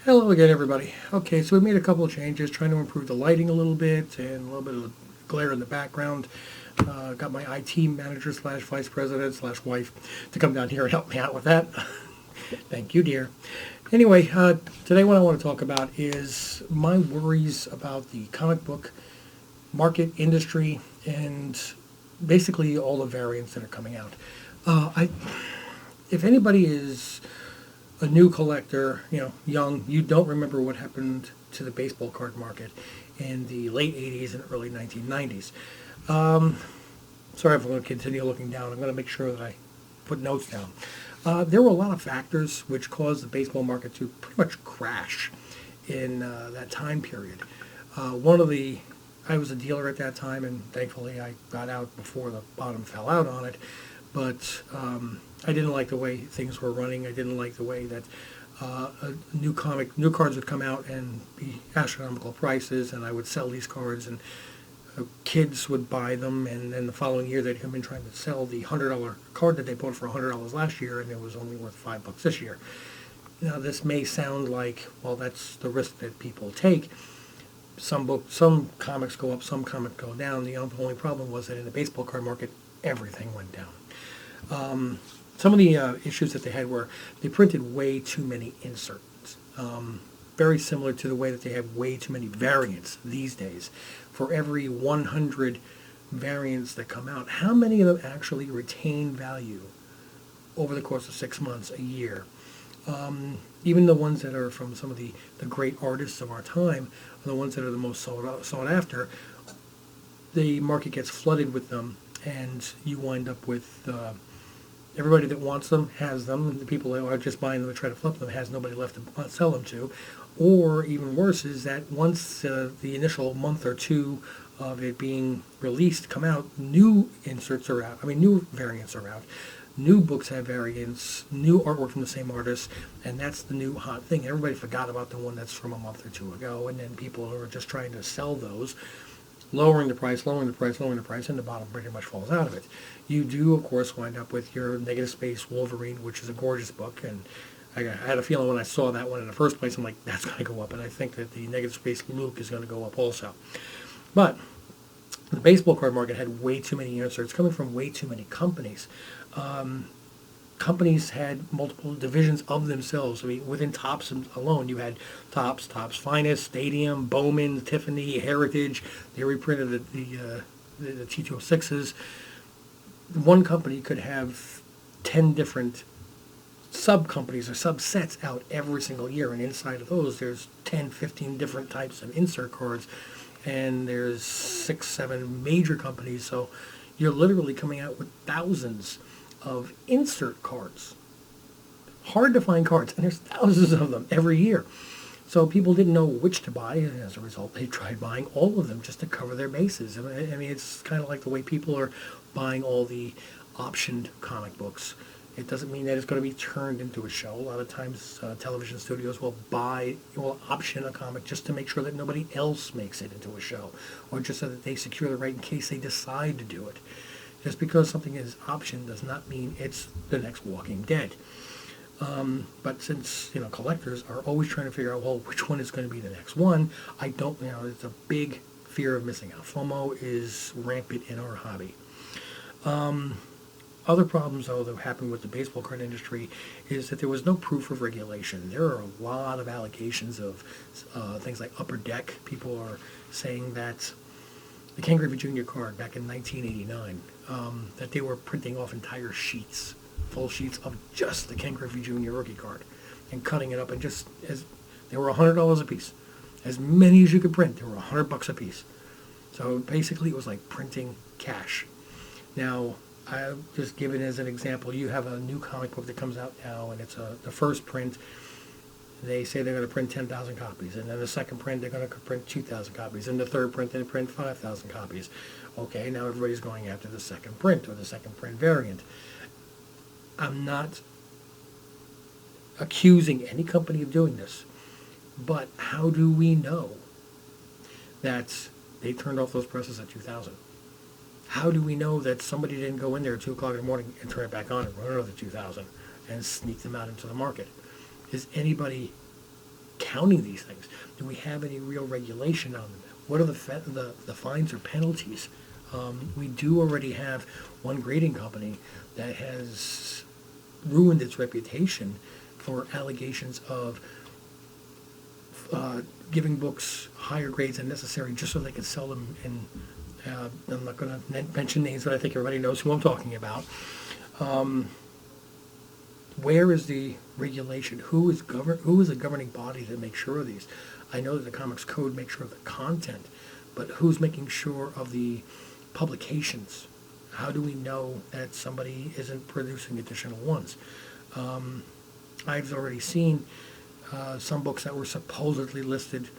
Hello again, everybody. Okay, so we made a couple of changes, trying to improve the lighting a little bit and a little bit of the glare in the background. Got my IT manager slash vice president slash wife to come down here and help me out with that. Thank you, dear. Anyway, today what I want to talk about is my worries about the comic book market industry and basically all the variants that are coming out. If anybody is a new collector, young, you don't remember what happened to the baseball card market in the late 80s and early 1990s. Sorry if I'm going to continue looking down. I'm going to make sure that I put notes down. There were a lot of factors which caused the baseball market to pretty much crash in that time period. I was a dealer at that time, and thankfully I got out before the bottom fell out on it. But I didn't like the way things were running. I didn't like the way that new cards would come out and be astronomical prices, and I would sell these cards, and kids would buy them, and then the following year they'd come in trying to sell the $100 card that they bought for $100 last year, and it was only worth $5 this year. Now this may sound like, well, that's the risk that people take. Some comics go up, some comics go down. The only problem was that in the baseball card market, everything went down. Some of the issues that they had were they printed way too many inserts. Very similar to the way that they have way too many variants these days. For every 100 variants that come out, how many of them actually retain value over the course of 6 months, a year? Even the ones that are from some of the great artists of our time, are the ones that are the most sought after, the market gets flooded with them, and you wind up with everybody that wants them has them, and the people that are just buying them to try to flip them has nobody left to sell them to. Or even worse is that once the initial month or two of it being released come out, new inserts are out. I mean, new variants are out. New books have variants, new artwork from the same artist, and that's the new hot thing. Everybody forgot about the one that's from a month or two ago, and then people are just trying to sell those, lowering the price, and the bottom pretty much falls out of it. You do, of course, wind up with your Negative Space Wolverine, which is a gorgeous book, and I had a feeling when I saw that one in the first place, I'm like, that's going to go up, and I think that the Negative Space Luke is going to go up also. But the baseball card market had way too many inserts coming from way too many companies. Companies had multiple divisions of themselves. I mean, within Topps alone, you had Topps Finest, Stadium, Bowman, Tiffany, Heritage. They reprinted the T206s. One company could have 10 different sub-companies or subsets out every single year, and inside of those there's 10, 15 different types of insert cards, and there's 6, 7 major companies, so you're literally coming out with thousands of insert cards. Hard to find cards, and there's thousands of them every year. So people didn't know which to buy, and as a result, they tried buying all of them just to cover their bases. I mean, it's kind of like the way people are buying all the optioned comic books. It doesn't mean that it's going to be turned into a show. A lot of times, television studios will option a comic just to make sure that nobody else makes it into a show, or just so that they secure the right in case they decide to do it. Just because something is optioned does not mean it's the next Walking Dead. But since, collectors are always trying to figure out, well, which one is going to be the next one, it's a big fear of missing out. FOMO is rampant in our hobby. Other problems, though, that happened with the baseball card industry is that there was no proof of regulation. There are a lot of allegations of things like upper deck. People are saying that the Ken Griffey Jr. card back in 1989, that they were printing off entire sheets, full sheets of just the Ken Griffey Jr. rookie card, and cutting it up, and they were $100 a piece. As many as you could print, they were $100 a piece. So basically it was like printing cash. Now, I just give it as an example. You have a new comic book that comes out now, and it's the first print. They say they're going to print 10,000 copies, and then the second print they're going to print 2,000 copies, and the third print they print 5,000 copies. Okay, now everybody's going after the second print or the second print variant. I'm not accusing any company of doing this, but how do we know that they turned off those presses at 2,000? How do we know that somebody didn't go in there at 2 o'clock in the morning and turn it back on and run another 2,000 and sneak them out into the market? Is anybody counting these things? Do we have any real regulation on them? What are the fines or penalties? We do already have one grading company that has ruined its reputation for allegations of giving books higher grades than necessary just so they can sell them in, I'm not going to mention names, but I think everybody knows who I'm talking about. Where is the regulation? Who is the governing body to make sure of these? I know that the Comics Code makes sure of the content, but who's making sure of the publications? How do we know that somebody isn't producing additional ones? I've already seen some books that were supposedly listed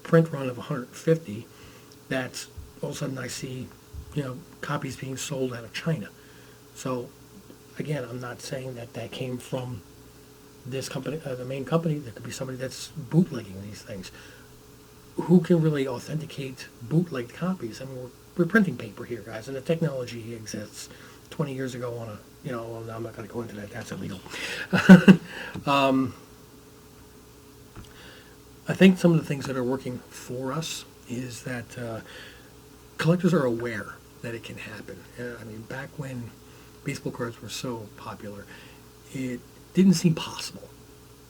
print run of 150 that all of a sudden I see, copies being sold out of China. So again, I'm not saying that that came from this company, the main company. There could be somebody that's bootlegging these things. Who can really authenticate bootlegged copies? I mean, we're printing paper here, guys, and the technology exists. 20 years ago on a, well, I'm not going to go into that. That's illegal. I think some of the things that are working for us is that collectors are aware that it can happen. I mean, back when baseball cards were so popular, it didn't seem possible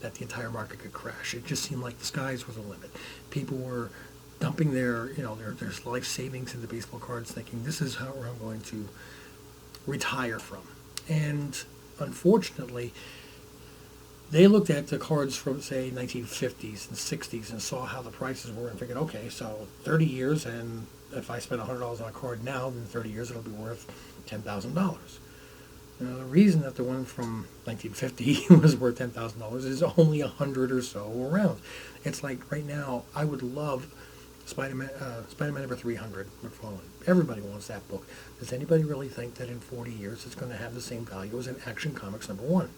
that the entire market could crash. It just seemed like the skies were the limit. People were dumping their life savings into baseball cards, thinking this is how I'm going to retire from. And unfortunately, they looked at the cards from, say, 1950s and 60s and saw how the prices were and figured, okay, so 30 years, and if I spend $100 on a card now, then 30 years it'll be worth $10,000. Now, the reason that the one from 1950 was worth $10,000 is only 100 or so around. It's like right now, I would love Spider-Man number 300, McFarlane. Everybody wants that book. Does anybody really think that in 40 years it's going to have the same value as an Action Comics number 1?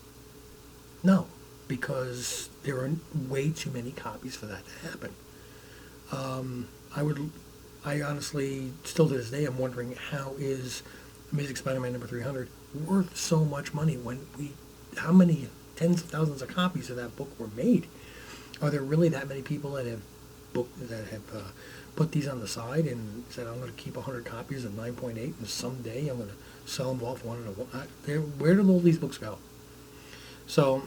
No, because there are way too many copies for that to happen. I honestly, still to this day, I'm wondering how is Amazing Spider-Man number 300 worth so much money when how many tens of thousands of copies of that book were made? Are there really that many people that have put these on the side and said, I'm going to keep 100 copies of 9.8 and someday I'm going to sell them off one at a one? Where did all these books go? So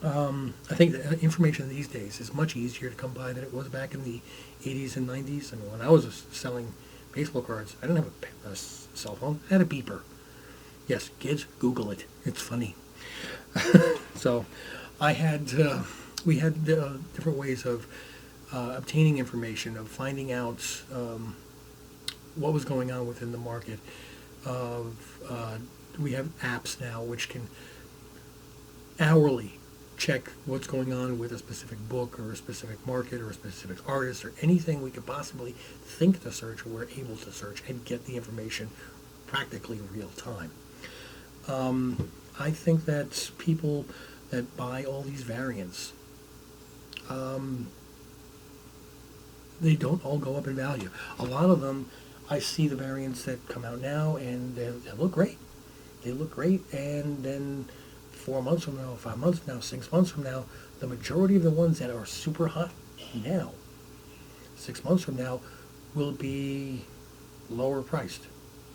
I think the information these days is much easier to come by than it was back in the 80s and 90s. And when I was selling baseball cards, I didn't have a cell phone. I had a beeper. Yes, kids, Google it. It's funny. So we had different ways of obtaining information, of finding out what was going on within the market. We have apps now which can hourly check what's going on with a specific book or a specific market or a specific artist or anything we could possibly think to search, we're able to search and get the information practically real time. I think that people that buy all these variants, they don't all go up in value. A lot of them, I see the variants that come out now and they look great. They look great, and then 4 months from now, 5 months from now, 6 months from now, the majority of the ones that are super hot now, 6 months from now, will be lower priced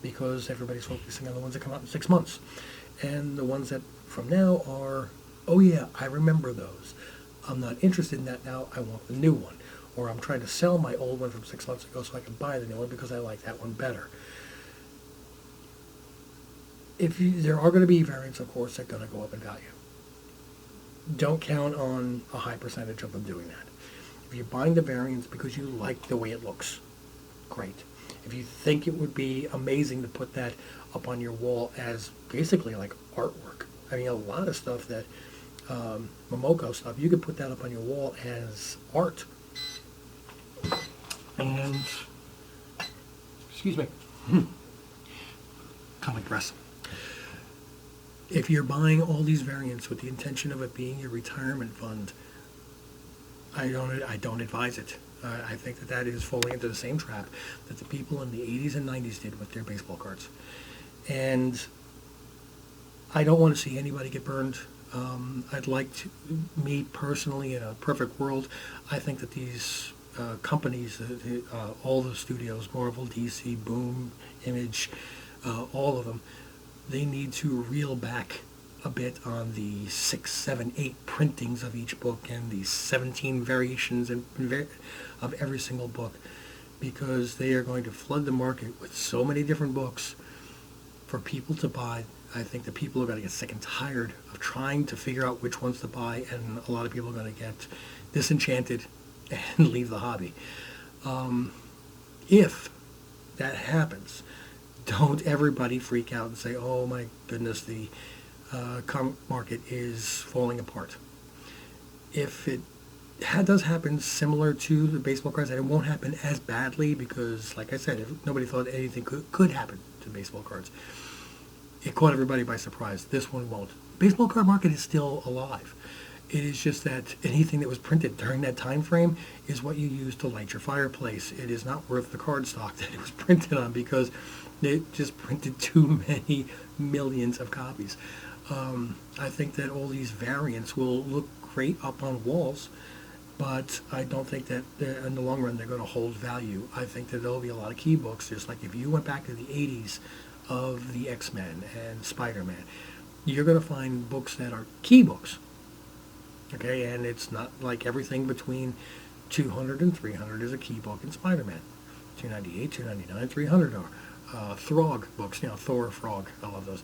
because everybody's focusing on the ones that come out in 6 months. And the ones that from now are, oh yeah, I remember those. I'm not interested in that now, I want the new one. Or I'm trying to sell my old one from 6 months ago so I can buy the new one because I like that one better. There are going to be variants, of course, that are going to go up in value. Don't count on a high percentage of them doing that. If you're buying the variants because you like the way it looks, great. If you think it would be amazing to put that up on your wall as basically like artwork. I mean, a lot of stuff that, Momoko stuff, you could put that up on your wall as art. And, excuse me, comic press. If you're buying all these variants with the intention of it being your retirement fund, I don't advise it. I think that is falling into the same trap that the people in the 80s and 90s did with their baseball cards. And I don't want to see anybody get burned. I'd like to, me personally, in a perfect world, I think that these companies, all the studios, Marvel, DC, Boom, Image, all of them, they need to reel back a bit on the 6, 7, 8 printings of each book and the 17 variations of every single book, because they are going to flood the market with so many different books for people to buy. I think that people are going to get sick and tired of trying to figure out which ones to buy, and a lot of people are going to get disenchanted and leave the hobby. If that happens, don't everybody freak out and say, oh my goodness, the comic market is falling apart. If it does happen similar to the baseball cards, and it won't happen as badly because, like I said, if nobody thought anything could happen to baseball cards. It caught everybody by surprise. This one won't. Baseball card market is still alive. It is just that anything that was printed during that time frame is what you use to light your fireplace. It is not worth the cardstock that it was printed on, because they just printed too many millions of copies. I think that all these variants will look great up on walls, but I don't think that in the long run they're going to hold value. I think that there'll be a lot of key books, just like if you went back to the 80s of the X-Men and Spider-Man, you're going to find books that are key books. Okay, and it's not like everything between 200 and 300 is a key book in Spider-Man. 298, 299, 300 are Throg books, Thor, Frog, I love those.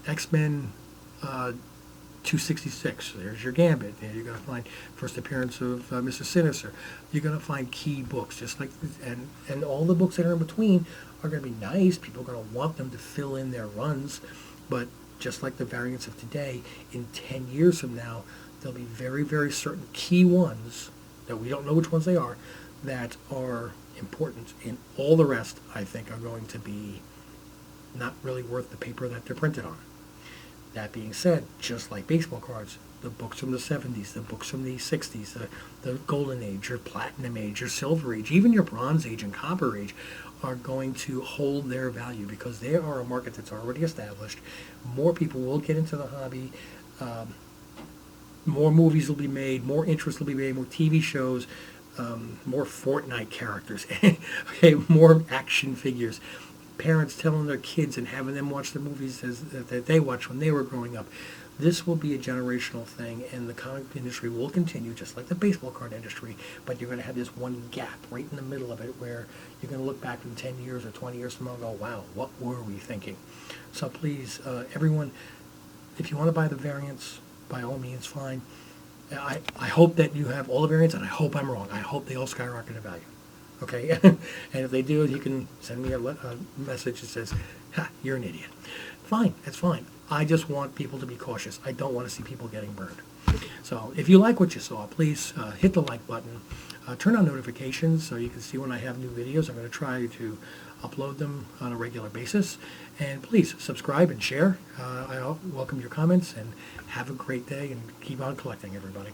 X-Men 266, there's your Gambit. You're going to find first appearance of Mr. Sinister. You're going to find key books, just like, and all the books that are in between are going to be nice. People are going to want them to fill in their runs, but just like the variants of today, in 10 years from now, there'll be very, very certain key ones that we don't know which ones they are, that are important, and all the rest, I think, are going to be not really worth the paper that they're printed on. That being said, just like baseball cards, the books from the 70s, the books from the 60s, the Golden Age, your Platinum Age, your Silver Age, even your Bronze Age and Copper Age are going to hold their value, because they are a market that's already established. More people will get into the hobby. More movies will be made, more interest will be made, more TV shows, more Fortnite characters, okay, more action figures. Parents telling their kids and having them watch the movies that they watched when they were growing up. This will be a generational thing, and the comic industry will continue just like the baseball card industry, but you're going to have this one gap right in the middle of it where you're going to look back in 10 years or 20 years from now and go, wow, what were we thinking? So please, everyone, if you want to buy the variants, by all means, fine. I hope that you have all the variants, and I hope I'm wrong. I hope they all skyrocket in value. Okay? And if they do, you can send me a message that says, ha, you're an idiot. Fine, that's fine. I just want people to be cautious. I don't want to see people getting burned. So if you like what you saw, please hit the like button. Turn on notifications so you can see when I have new videos. I'm going to try to upload them on a regular basis. And please subscribe and share. I welcome your comments, and have a great day, and keep on collecting, everybody.